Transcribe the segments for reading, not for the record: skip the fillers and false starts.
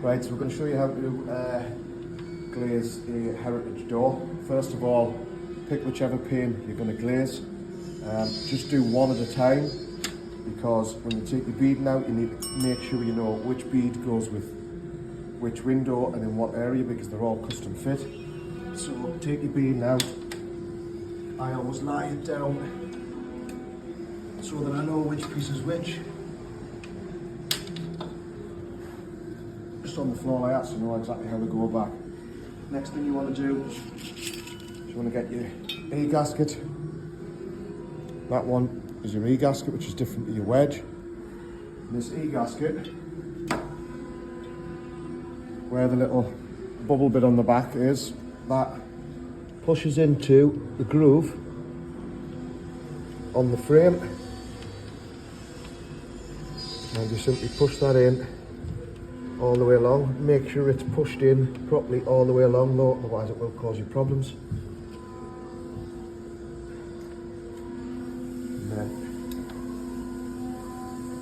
Right, so we're going to show you how to glaze a heritage door. First of all, pick whichever pane you're going to glaze. Just do one at a time, because when you take the beading out, you need to make sure you know which bead goes with which window and in what area, because they're all custom fit. So take your beading out. I always lie it down so that I know which piece is which. Just on the floor like that, so you know exactly how to go back. Next thing you want to do is you want to get your E-gasket. That one is your E-gasket, which is different to your wedge. And this E-gasket, where the little bubble bit on the back is, that pushes into the groove on the frame, and you simply push that in all the way along. Make sure it's pushed in properly all the way along though, otherwise it will cause you problems. And then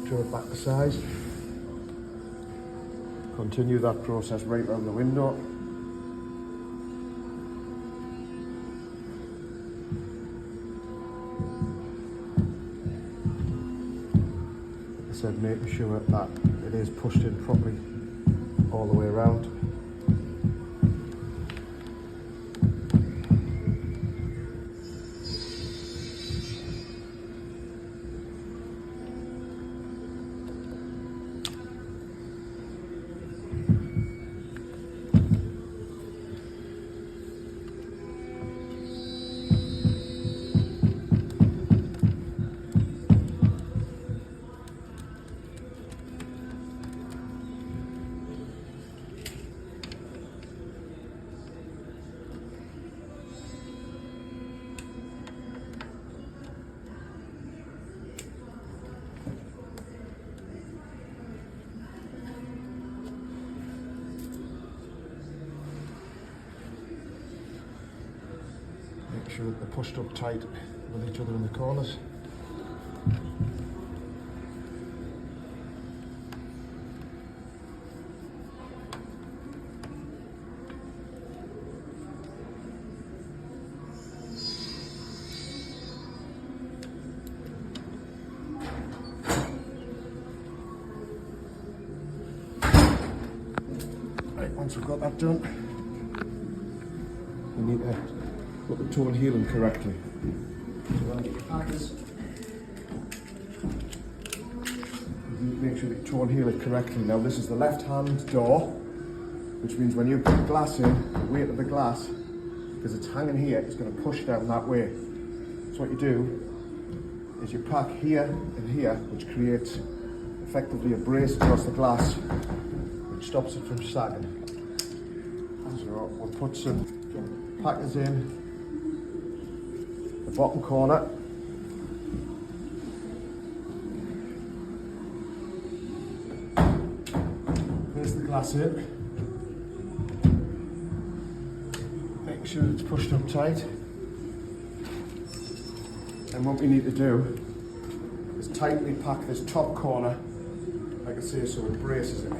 turn it back to size. Continue that process right around the window. Like I said, making sure that it is pushed in properly all the way around. Make sure that they're pushed up tight with each other in the corners. Right, once we've got that done, we need to put the toe and heel in correctly. So I'll get your packers. You need to make sure that you toe and heel it correctly. Now this is the left hand door, which means when you put glass in, the weight of the glass, because it's hanging here, it's going to push down that way. So what you do is you pack here and here, which creates effectively a brace across the glass, which stops it from sagging. So we'll put some packers in the bottom corner. Place the glass in. Make sure it's pushed up tight. And what we need to do is tightly pack this top corner, like I say, so it braces it.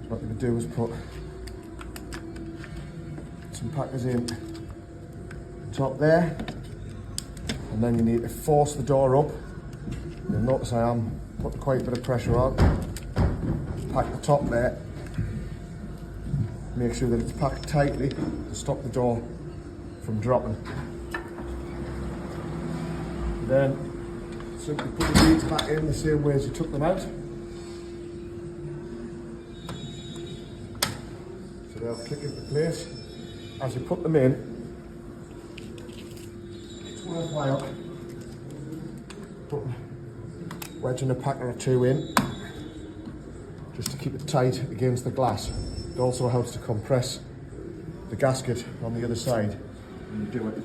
What we're going to do is put some packers in top there, and then you need to force the door up. You'll notice I am putting quite a bit of pressure on. Pack the top there. Make sure that it's packed tightly to stop the door from dropping. And then simply put the beads back in the same way as you took them out. So they'll click into place. As you put them in, it's worthwhile putting wedging a packer or two in, just to keep it tight against the glass. It also helps to compress the gasket on the other side when you do it.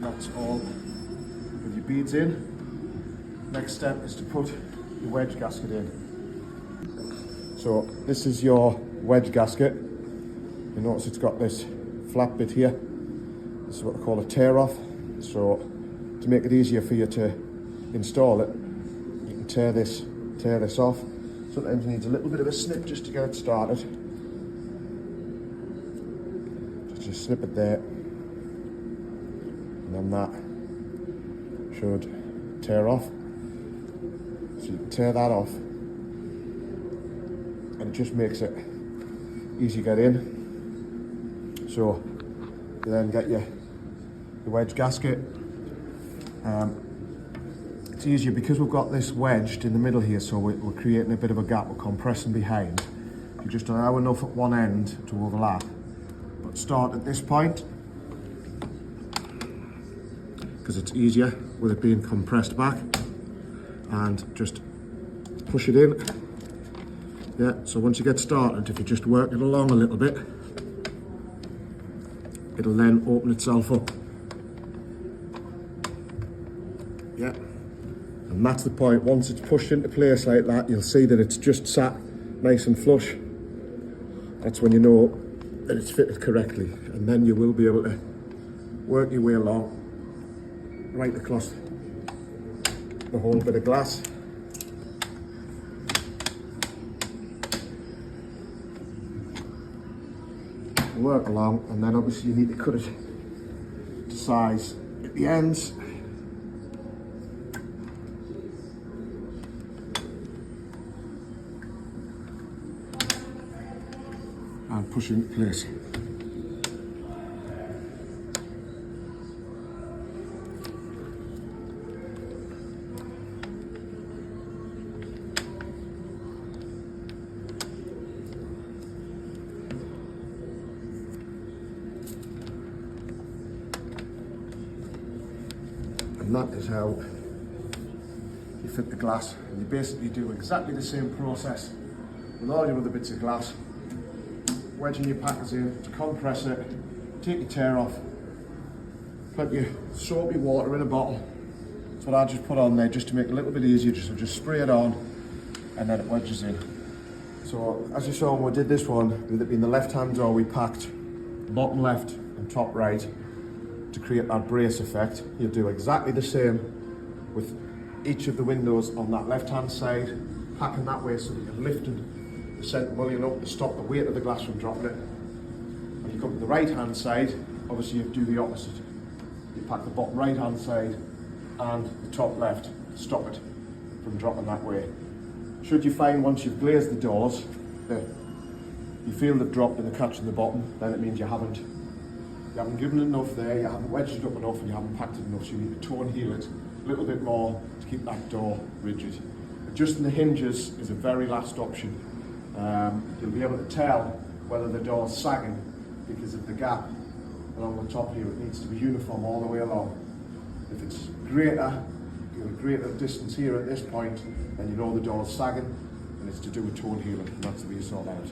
That's all with your beads in. Next step is to put your wedge gasket in. So this is your wedge gasket. You notice it's got this flat bit here. This is what I call a tear off. So to make it easier for you to install it, you can tear this off. Sometimes it needs a little bit of a snip just to get it started. Just snip it there, and then that should tear off. So you can tear that off, and it just makes it easy to get in. So you then get your wedge gasket. It's easier because we've got this wedged in the middle here, so we're creating a bit of a gap, we're compressing behind. You just allow enough at one end to overlap, but start at this point because it's easier with it being compressed back, and just push it in. Yeah, so once you get started, if you just work it along a little bit, it'll then open itself up. Yeah, and that's the point. Once it's pushed into place like that, you'll see that it's just sat nice and flush. That's when you know that it's fitted correctly, and then you will be able to work your way along right across the whole bit of glass. Work along, and then obviously you need to cut it to size at the ends. And push it into place. And that is how you fit the glass. And you basically do exactly the same process with all your other bits of glass. Wedging your packers in to compress it, take your tear off, put your soapy water in a bottle. That's what I just put on there just to make it a little bit easier. Just spray it on, and then it wedges in. So as you saw when we did this one, with it being the left hand door, we packed bottom left and top right to create that brace effect. You'll do exactly the same with each of the windows on that left hand side, packing that way so that you're lifting the centre mullion up to stop the weight of the glass from dropping it. When you come to the right hand side, obviously you do the opposite. You pack the bottom right hand side and the top left to stop it from dropping that way. Should you find once you've glazed the doors that you feel they've dropped and they're catching the bottom, then it means you haven't given enough there, you haven't wedged it up enough, and you haven't packed it enough, so you need to toe and heel it a little bit more to keep that door rigid. Adjusting the hinges is a very last option. You'll be able to tell whether the door's sagging because of the gap along the top here. It needs to be uniform all the way along. If it's greater, greater distance here at this point, then you know the door's sagging, and it's to do with toe and heel, and that's the way you sort out.